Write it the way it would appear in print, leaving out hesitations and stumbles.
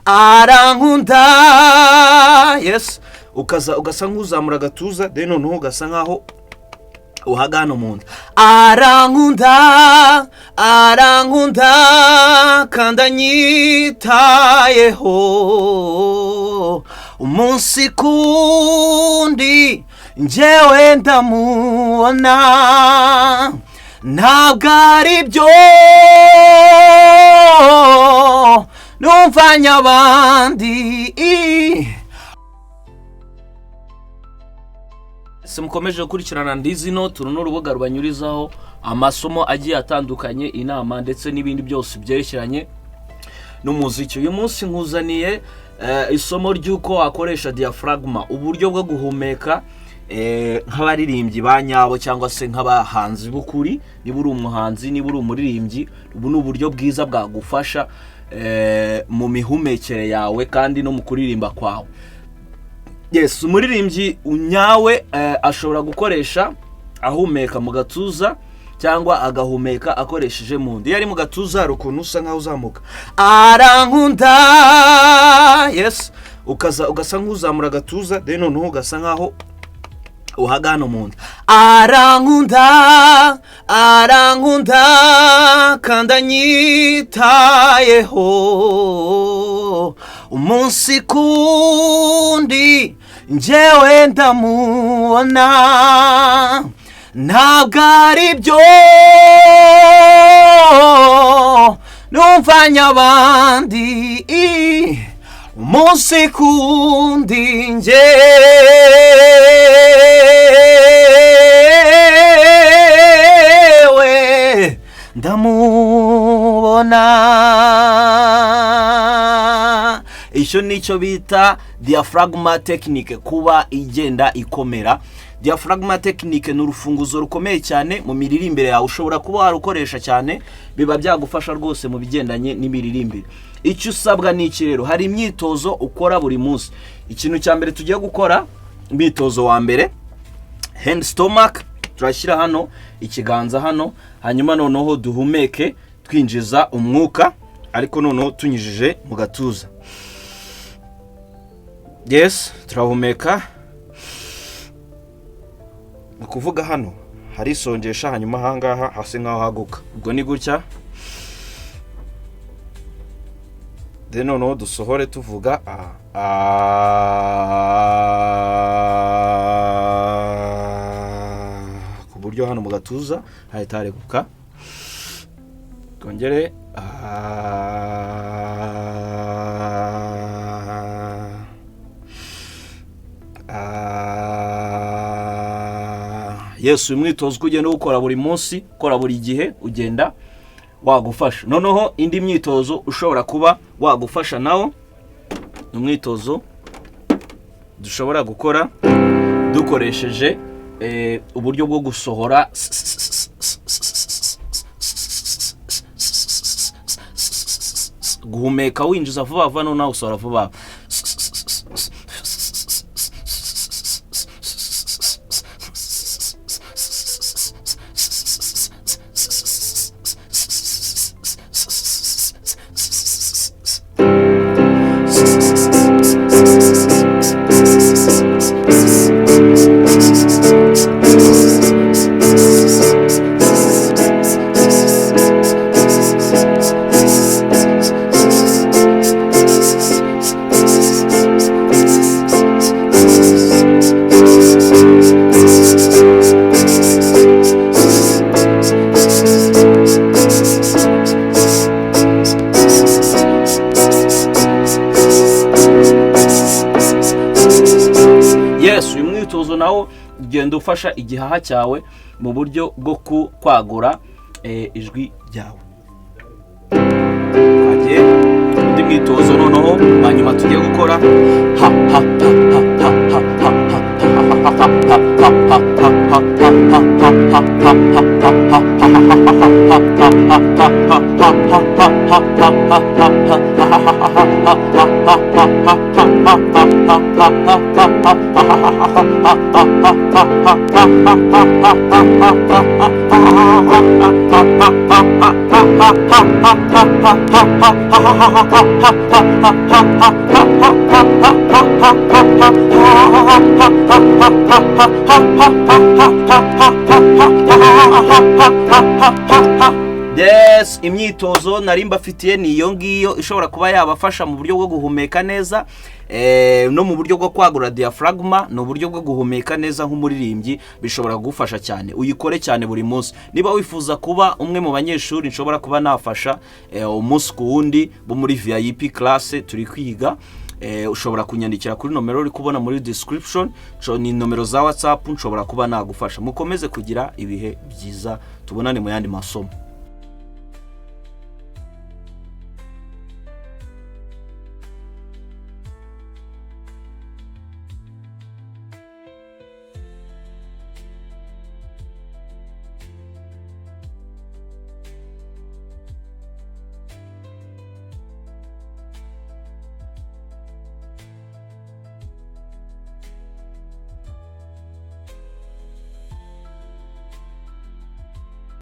arankunda. Yes, ugasa nk'uzamura agatuza, then noneho ugasa nkaho uhagana mu nda. Arankunda kandi anyitayeho umunsi kundi njyewe ndamubona, ntabwo ari byo numvanye abandi. Mukomeje gukurikirana Ndizy no turuno urubuga rubanyurizaho amasomo agiye atandukanye, inama ndetse n'ibindi byose byerekeranye n'umuziki. Uyu munsi nkuzaniye isomo ry'uko wakoresha diaphragma, uburyo bwo guhumeka nk'abaririmbyi ba nyabo cyangwa se nk'abahanzi b'ukuri. Niba uri umuhanzi, niba uri umuririmbyi, ubu ni uburyo bwiza bwagufasha mu mihumekere yawe kandi no mu kuririmba kwawe. Yes, umuririmbyi unyawe ashobora gukoresha ahumeka mu gatuza cyangwa agahumeka akoresheje mu nda. Iyo ari mu gatuza hari ukuntu usa nkaho uzamuka. Arankunda. Yes, ugasa nk'uzamura agatuza, then noneho ugasa nkaho uhagana mu nda. Arankunda kandi anyitayeho umunsi kundi njyewe ndamubona, ntabwo ari byo numvanye abandi umunsi kundi njyewe ndamubona. Icyo nicyo bita diaphragma technique, kuba igenda ikomera. Diaphragma technique ni urufunguzo rukomeye cyane mu miririmbire yawe, ushobora kuba warukoresha cyane, biba byagufasha rwose mu bigendanye n'imiririmbire. Icyo usabwa ni iki rero? Hari imyitozo ukora buri munsi. Ikintu cya mbere tugiye gukora, imyitozo wa mbere, hand stomach, turashyira hano ikiganza hano, hanyuma noneho duhumeke twinjiza umwuka ariko noneho tunyijije mu gatuza. Yes, turahumeka. Ukuvuga hano hari songesha, hanyuma hangaha hasi nkaho haguka. Ubwo ni gutya. Then noneho dusohore tuvuga ku buryo hano mu gatuza hahita hareguka. Kongere Yes, umwitozo ugenda ukora buri munsi, ukora buri gihe, ugenda wagufasha. Noneho indi myitozo ushobora kuba wagufasha nawo, umwitozo dushobora gukora dukoresheje uburyo bwo gusohora, guhumeka winjiza vuba vuba noneho usohora vuba. Nawo ugenda ufasha igihaha cyawe mu buryo bwo kwagura ijwi ryawe. Agiye undi mwitozo noneho hanyuma tugiye gukora ha ha ha ha ha. Yes, imyitozo nari mbafitiye ni iyo ngiyo ishobora kuba yabafasha mu buryo bwo guhumeka neza, no mu buryo bwo kwagura diaphragma, no buryo bwo guhumeka neza nk'umuririmbyi bishobora kugufasha cyane. Uyikore cyane buri munsi. Niba wifuza kuba umwe mu banyeshuri nshobora kuba nafasha umunsi ku wundi bo muri VIP class turi kwiga, ushobora kunyandikira kuri nomero uri kubona muri description, ni nomero za WhatsApp nshobora kuba nagufasha. Mukomeze kugira ibihe byiza, tubonane mu yandi masomo.